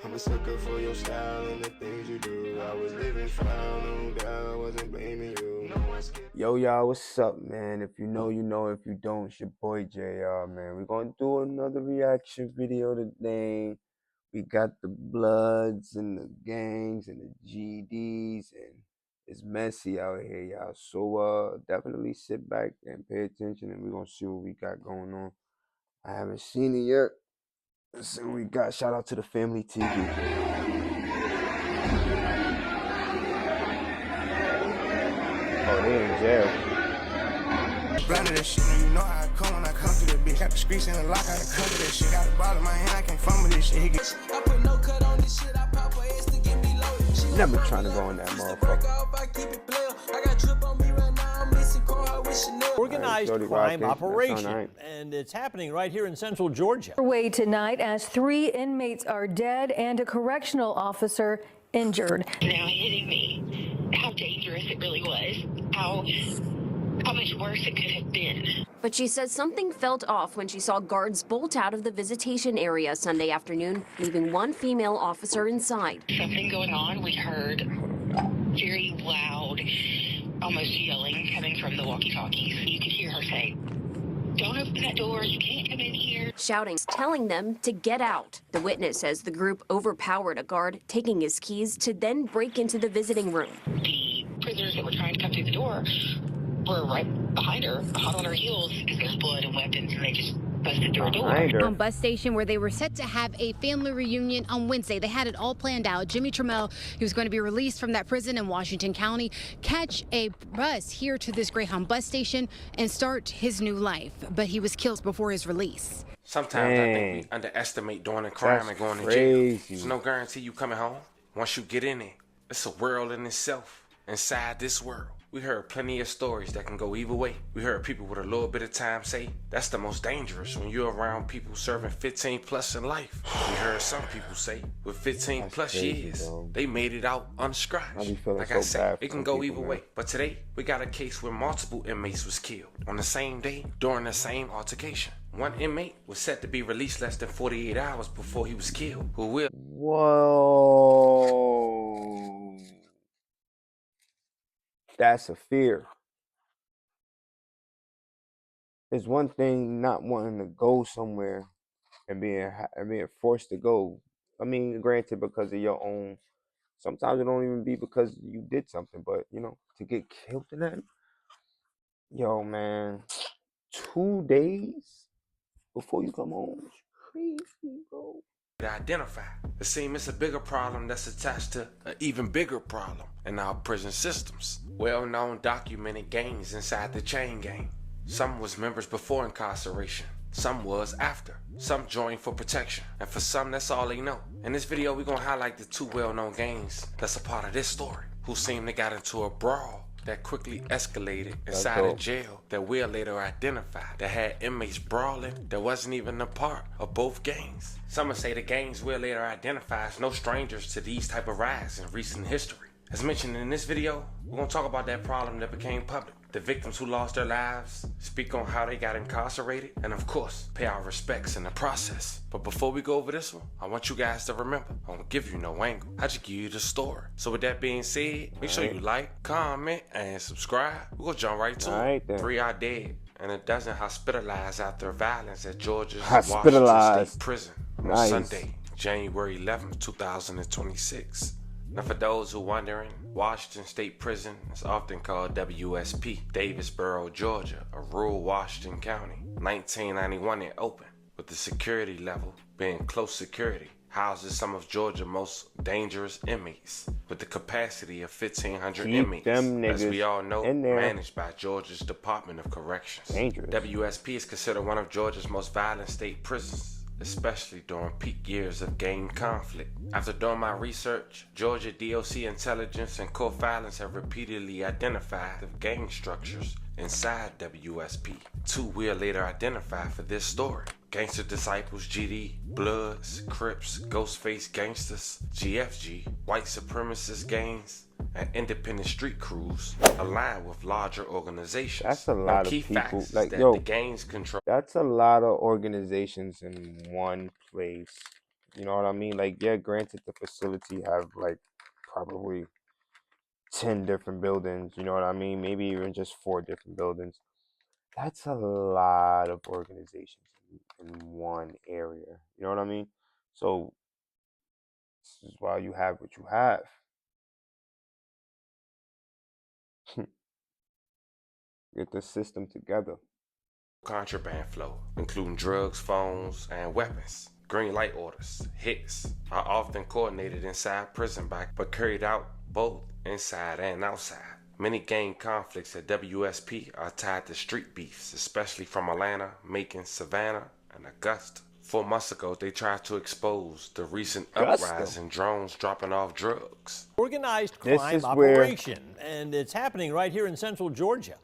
I'm a sucker for your style and the things you do. I was living foul, no doubt, I wasn't blaming you. Yo, y'all, what's up, man? If you know, you know. If you don't, it's your boy JR, man. We're gonna do another reaction video today. We got the Bloods and the gangs and the GDs, and it's messy out here, y'all. So definitely sit back and pay attention, and we're gonna see what we got going on. I haven't seen it yet. Let's see what we got. Shout out to the Family TV. Oh, they in jail. Blinded that shit, you know how I come when I come through that bitch. Got the streets in the lock, I done cover that shit. Got a ball in my hand, I can't fumble this shit. I put no cut on this shit, I pop her ass to get me low. Never trying to go in that motherfucker. I got drip on me right now, I'm missing car with Chanel. Organized crime operation, and it's happening right here in central Georgia. Away tonight as 3 inmates are dead and a correctional officer injured. Now hitting me, how dangerous it really was, how much worse it could have been. But she says something felt off when she saw guards bolt out of the visitation area Sunday afternoon, leaving one female officer inside. Something going on. We heard very loud, almost yelling coming from the walkie-talkies. You could hear her say, "Don't open that door, you can't come in here." Shouting, telling them to get out. The witness says the group overpowered a guard, taking his keys to then break into the visiting room. The prisoners that were trying to come through the door were right behind her, hot on her heels, because there's blood and weapons, and they just busted through a door. On bus station where they were set to have a family reunion on Wednesday. They had it all planned out. Jimmy Trammell, he was going to be released from that prison in Washington County, catch a bus here to this Greyhound bus station and start his new life. But he was killed before his release. Sometimes I think we underestimate doing a crime and going to jail. There's no guarantee you coming home. Once you get in it, it's a world in itself. Inside this world, we heard plenty of stories that can go either way. We heard people with a little bit of time say that's the most dangerous when you're around people serving 15 plus in life. We heard some people say with 15 plus years, they made it out unscratched. Like I said, it can go either way. But today, we got a case where multiple inmates was killed on the same day during the same altercation. One inmate was set to be released less than 48 hours before he was killed. Who will? Whoa. That's a fear. It's one thing not wanting to go somewhere and being forced to go. I mean, granted, because of your own. Sometimes it don't even be because you did something, but you know, to get killed in that. Yo, man, 2 days before you come home, it's crazy, bro. Identify. It seems it's a bigger problem that's attached to an even bigger problem in our prison systems. Well-known documented gangs inside the chain gang. Some was members before incarceration. Some was after. Some joined for protection. And for some, that's all they know. In this video, we're going to highlight the 2 well-known gangs that's a part of this story, who seem to got into a brawl that quickly escalated inside a jail that we'll later identify, that had inmates brawling that wasn't even a part of both gangs. Some would say the gangs we'll later identify as no strangers to these type of riots in recent history. As mentioned in this video, we're going to talk about that problem that became public, the victims who lost their lives, speak on how they got incarcerated, and of course, pay our respects in the process. But before we go over this one, I want you guys to remember, I won't give you no angle. I just give you the story. So with that being said, make sure you like, comment, and subscribe. We're going to jump right to it. 3 are dead, and a dozen hospitalized after violence at Georgia's Washington State Prison on Sunday, January 11th, 2026. Now for those who wondering, Washington State Prison is often called WSP, Davisboro, Georgia, a rural Washington County. 1991 it opened, with the security level being close security. Houses some of Georgia's most dangerous inmates, with the capacity of 1,500 inmates, as we all know, managed by Georgia's Department of Corrections. WSP is considered one of Georgia's most violent state prisons, especially during peak years of gang conflict. After doing my research, Georgia DOC intelligence and court filings have repeatedly identified the gang structures inside WSP. 2 we'll later identify for this story. Gangster Disciples, GD, Bloods, Crips, Ghostface Gangsters, GFG, White Supremacist Gangs, and independent street crews align with larger organizations. That's a lot of people. Like, the gangs control. That's a lot of organizations in one place. You know what I mean? Like, yeah, granted, the facility have like probably 10 different buildings. You know what I mean? Maybe even just 4 different buildings. That's a lot of organizations in one area. You know what I mean? So this is why you have what you have. Get the system together. Contraband flow, including drugs, phones, and weapons. Green light orders, hits, are often coordinated inside prison but carried out both inside and outside. Many gang conflicts at WSP are tied to street beefs, especially from Atlanta, Macon, Savannah, and Augusta. 4 months ago, they tried to expose the recent uprise in drones dropping off drugs. Organized crime operation, and it's happening right here in central Georgia.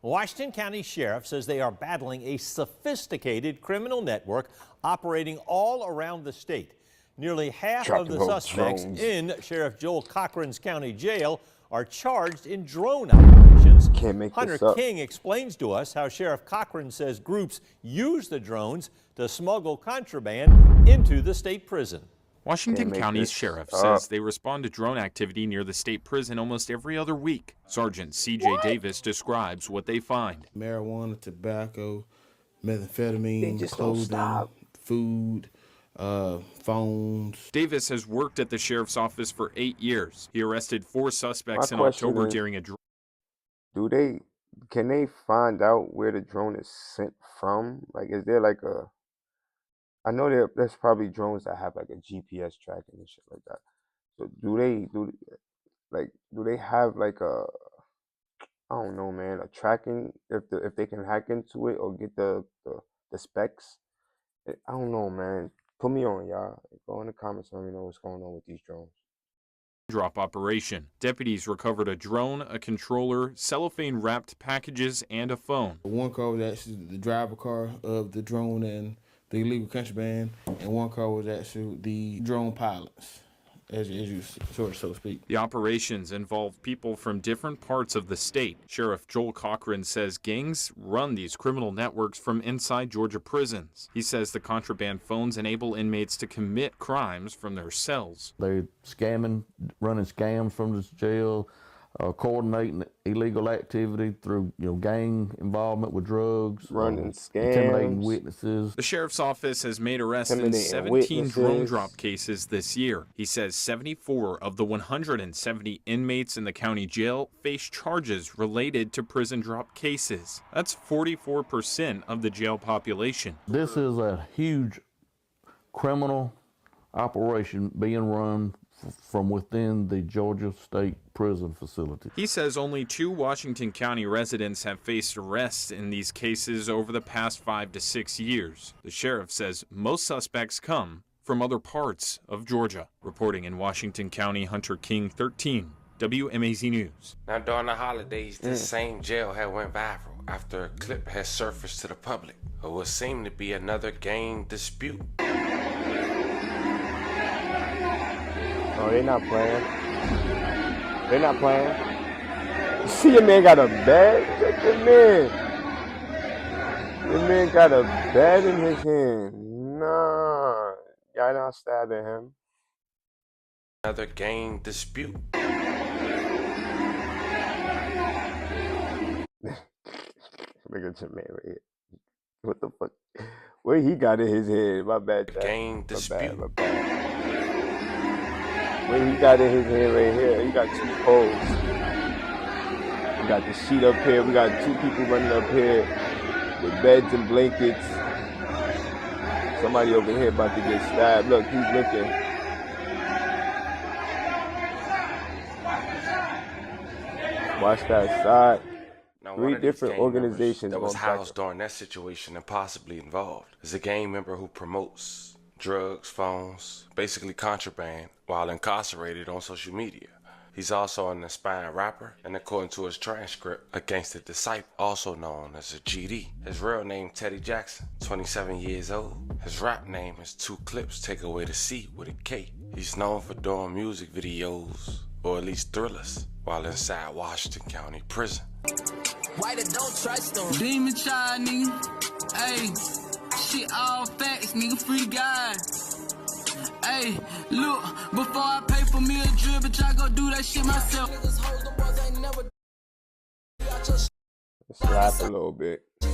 Washington County Sheriff says they are battling a sophisticated criminal network operating all around the state. Nearly half of the suspects in Sheriff Joel Cochran's county jail are charged in drone operations. Hunter King explains to us how Sheriff Cochran says groups use the drones to smuggle contraband into the state prison. Washington County's sheriff says they respond to drone activity near the state prison almost every other week. Sergeant C.J. Davis describes what they find. Marijuana, tobacco, methamphetamine, clothing, food, phones. Davis has worked at the sheriff's office for 8 years. He arrested 4 suspects in October during a drone. Can they find out where the drone is sent from? Like, is there like a, I know there's probably drones that have like a GPS tracking and shit like that. So do they have like a, I don't know, man, a tracking if they can hack into it or get the specs? I don't know, man. Put me on, y'all. Go in the comments and let me know what's going on with these drones. Drop operation. Deputies recovered a drone, a controller, cellophane-wrapped packages, and a phone. One car was actually the driver car of the drone and the illegal contraband, and one car was actually the drone pilots, as you so to speak. The operations involve people from different parts of the state. Sheriff Joel Cochran says gangs run these criminal networks from inside Georgia prisons. He says the contraband phones enable inmates to commit crimes from their cells. They're running scams from this jail, coordinating illegal activity through gang involvement with drugs, running scams, intimidating witnesses. The sheriff's office has made arrests in 17 drone drop cases this year. He says 74 of the 170 inmates in the county jail face charges related to prison drop cases. That's 44% of the jail population. This is a huge criminal operation being run from within the Georgia State Prison facility. He says only 2 Washington County residents have faced arrests in these cases over the past 5 to 6 years. The sheriff says most suspects come from other parts of Georgia. Reporting in Washington County, Hunter King, 13, WMAZ News. Now, during the holidays, this same jail had went viral after a clip has surfaced to the public of what seemed to be another gang dispute. Oh, they not playing. They not playing. You see your man got a bed? Check your man. Your man got a bed in his hand. Nah. Y'all not stabbing him. Another gang dispute. Look at your man right here. What the fuck? Where he got in his head? My bad, Jack. Gang dispute. My bad. Where he got in his head right here, he got 2 poles. We got the sheet up here. We got 2 people running up here with beds and blankets. Somebody over here about to get stabbed. Look, he's looking. Watch that side. Now, 3 different organizations that was housed during that situation and possibly involved is a gang member who promotes drugs, phones, basically contraband, while incarcerated on social media. He's also an aspiring rapper, and according to his transcript, a gangster disciple, also known as a GD. His real name, Teddy Jackson, 27 years old. His rap name is 2 Clips Take Away the C with a K. He's known for doing music videos, or at least thrillers, while inside Washington County Prison. White, don't trust them. Demon child, nigga. Hey, shit all facts, nigga. Free God. Hey, look, before I pay for me a drip, bitch, I go do that shit myself. Slap a little bit. I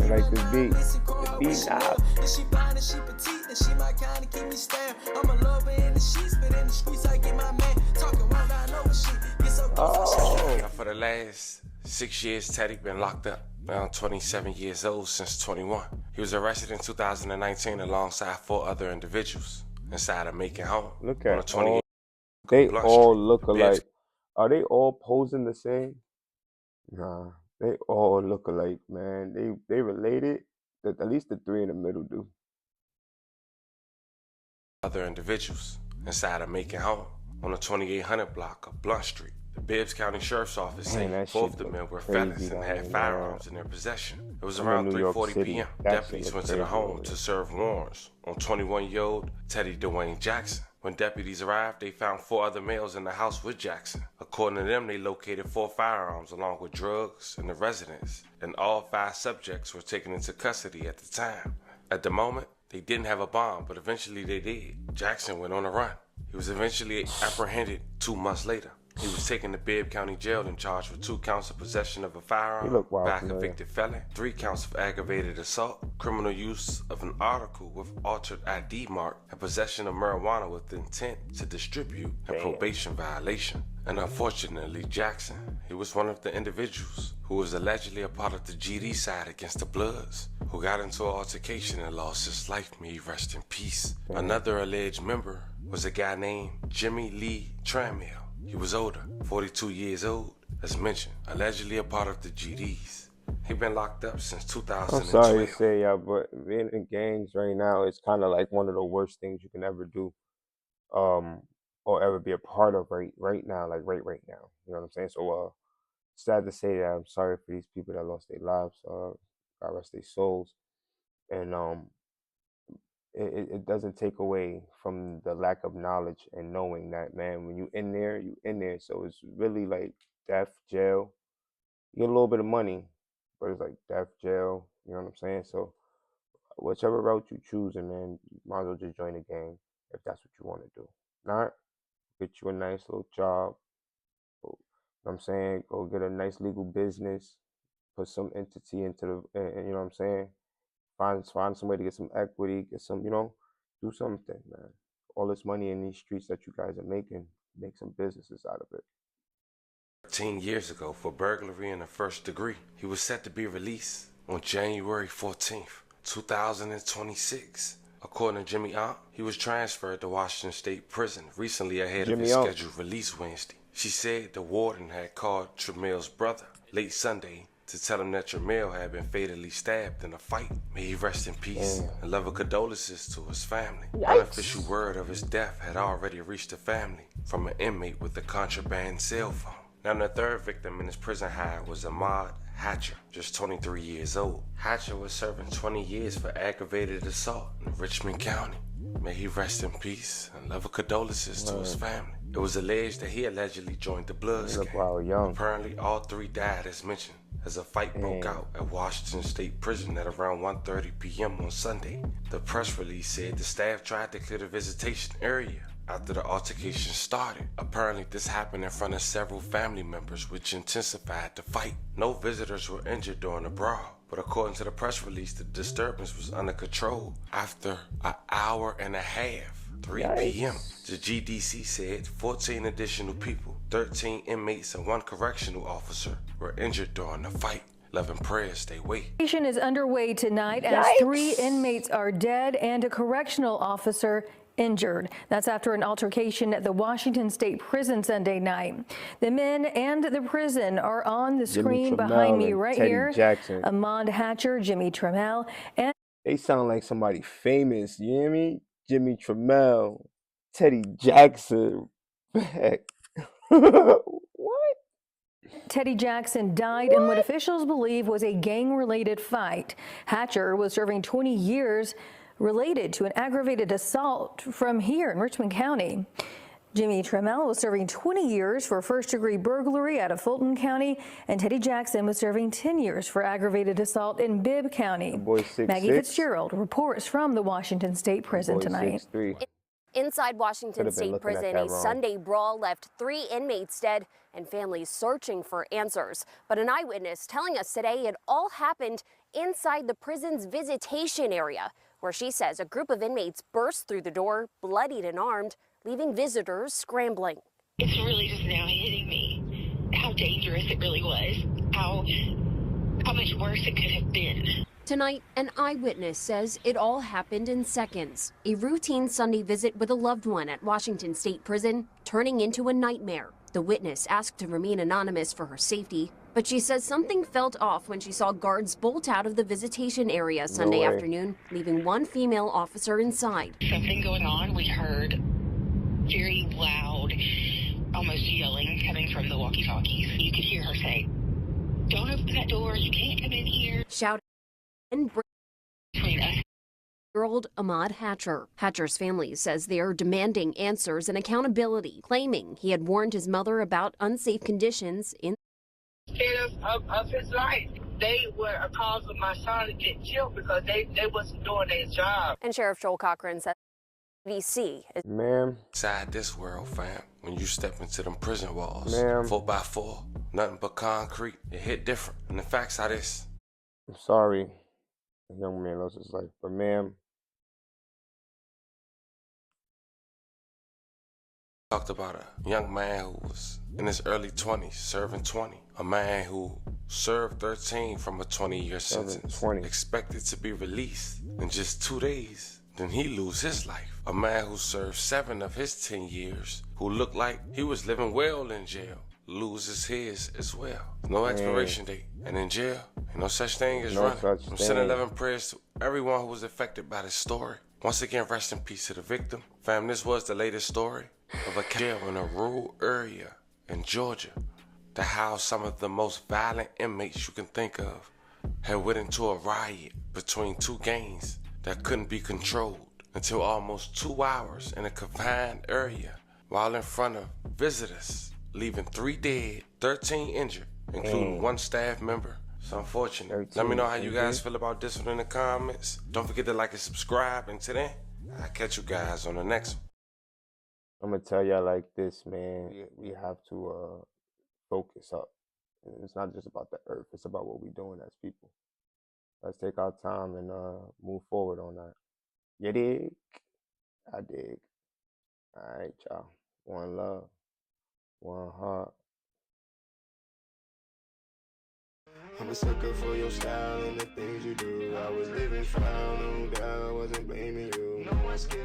like this beat. The beat now. She blind and she petite, and she my kind of keep me staring. I'm a lover in the sheets, but in the streets I get my man talking one I know shit. Get so Now for the last 6 years, Teddy been locked up. Around 27 years old since 21. He was arrested in 2019 alongside 4 other individuals inside a Macon home. Look on at a all. They all look alike. Are they all posing the same? Nah, they all look alike, man. They related. At least the 3 in the middle do. Other individuals inside a Macon home on the 2800 block of Blunt Street. The Bibbs County Sheriff's Office said 4 of the men were felons and had firearms in their possession. It was around 3:40 p.m. Deputies went to the home to serve warrants on 21-year-old Teddy Dwayne Jackson. When deputies arrived, they found 4 other males in the house with Jackson. According to them, they located 4 firearms along with drugs in the residence, and all 5 subjects were taken into custody at the time. At the moment, they didn't have a bond, but eventually they did. Jackson went on a run. He was eventually apprehended 2 months later. He was taken to Bibb County Jail and charged with 2 counts of possession of a firearm by a convicted felon, 3 counts of aggravated assault, criminal use of an article with altered ID mark, and possession of marijuana with intent to distribute, and probation violation. And unfortunately, Jackson, he was one of the individuals who was allegedly a part of the GD side against the Bloods, who got into an altercation and lost his life. May he rest in peace. Another alleged member was a guy named Jimmy Lee Trammell. He was older, 42 years old, as mentioned, allegedly a part of the GDs. He'd been locked up since 2012. I'm sorry to say, y'all, but being in gangs right now is kind of like one of the worst things you can ever do, or ever be a part of right now, like right now. You know what I'm saying? So, sad to say that I'm sorry for these people that lost their lives. God rest their souls, and it doesn't take away from the lack of knowledge and knowing that, man, when you in there, you in there. So it's really like death, jail. You get a little bit of money, but it's like death, jail. You know what I'm saying? So whichever route you choose, and man, you might as well just join the gang if that's what you want to do. Not get you a nice little job. You know what I'm saying? Go get a nice legal business. Put some entity into the, you know what I'm saying? Find some way to get some equity, get some, do something, man. All this money in these streets that you guys are making, make some businesses out of it. 13 years ago for burglary in the first degree. He was set to be released on January 14th, 2026. According to Jimmy Aunt, he was transferred to Washington State Prison recently ahead of his scheduled release Wednesday. She said the warden had called Trammell's brother late Sunday to tell him that Trammell had been fatally stabbed in a fight. May he rest in peace and love and condolences to his family. Unofficial word of his death had already reached the family from an inmate with a contraband cell phone. Now the 3rd victim in his prison hide was Ahmaud Hatcher, just 23 years old. Hatcher was serving 20 years for aggravated assault in Richmond County. May he rest in peace and love and condolences to his family. It was alleged that he allegedly joined the Bloods gang. Apparently all 3 died as mentioned, as a fight broke out at Washington State Prison at around 1:30 p.m. on Sunday. The press release said the staff tried to clear the visitation area after the altercation started. Apparently this happened in front of several family members, which intensified the fight. No visitors were injured during the brawl, but according to the press release, the disturbance was under control after an hour and a half, 3 p.m. The GDC said 14 additional people, 13 inmates and 1 correctional officer were injured during the fight. Love and prayers stay away. Investigation is underway tonight as 3 inmates are dead and a correctional officer injured. That's after an altercation at the Washington State Prison Sunday night. The men and the prison are on the screen behind me right here. Jackson. Ahmaud Hatcher, Jimmy Trammell, and they sound like somebody famous. You hear me? Jimmy Trammell, Teddy Jackson. What? Teddy Jackson died in what officials believe was a gang-related fight. Hatcher was serving 20 years related to an aggravated assault from here in Richmond County. Jimmy Trammell was serving 20 years for first-degree burglary out of Fulton County, and Teddy Jackson was serving 10 years for aggravated assault in Bibb County. Maggie Fitzgerald reports from the Washington State Prison tonight. 6'3". Inside Washington State Prison, a Sunday brawl left 3 inmates dead and families searching for answers. But an eyewitness telling us today it all happened inside the prison's visitation area, where she says a group of inmates burst through the door, bloodied and armed, leaving visitors scrambling. It's really just now hitting me how dangerous it really was, how much worse it could have been. Tonight, an eyewitness says it all happened in seconds. A routine Sunday visit with a loved one at Washington State Prison turning into a nightmare. The witness asked to remain anonymous for her safety, but she says something felt off when she saw guards bolt out of the visitation area Sunday afternoon, leaving one female officer inside. Something going on. We heard very loud, almost yelling coming from the walkie-talkies. You could hear her say, "Don't open that door, you can't come in here." Shouting and between us. Year-old Ahmad Hatcher. Hatcher's family says they are demanding answers and accountability, claiming he had warned his mother about unsafe conditions in Scared of his life. They were a cause of my son to get killed because they wasn't doing their job. And Sheriff Joel Cochran said DC is inside this world, fam. When you step into them prison walls, 4x4, nothing but concrete, it hit different. And the facts are this. I'm sorry a young man lost his life, but ma'am, talked about a young man who was in his early 20s, serving 20. A man who served 13 from a 20-year sentence, expected to be released in just 2 days. Then he lose his life. A man who served 7 of his 10 years, who looked like he was living well in jail, loses his as well. No expiration date. And in jail, ain't no such thing as running. I'm sending 11 prayers to everyone who was affected by this story. Once again, rest in peace to the victim. Fam, this was the latest story of a jail in a rural area in Georgia that housed some of the most violent inmates you can think of, had went into a riot between 2 gangs that couldn't be controlled until almost 2 hours in a confined area while in front of visitors, leaving 3 dead, 13 injured, including 1 staff member. It's unfortunate. Let me know how you guys feel about this one in the comments. Don't forget to like and subscribe. And today, I'll catch you guys on the next one. I'm gonna tell y'all like this, man. We have to focus up. It's not just about the earth. It's about what we're doing as people. Let's take our time and move forward on that. You dig? I dig. All right, y'all. One love, one heart. I'm a sucker for your style and the things you do. I was living foul, no doubt, I wasn't blaming you. No one scared.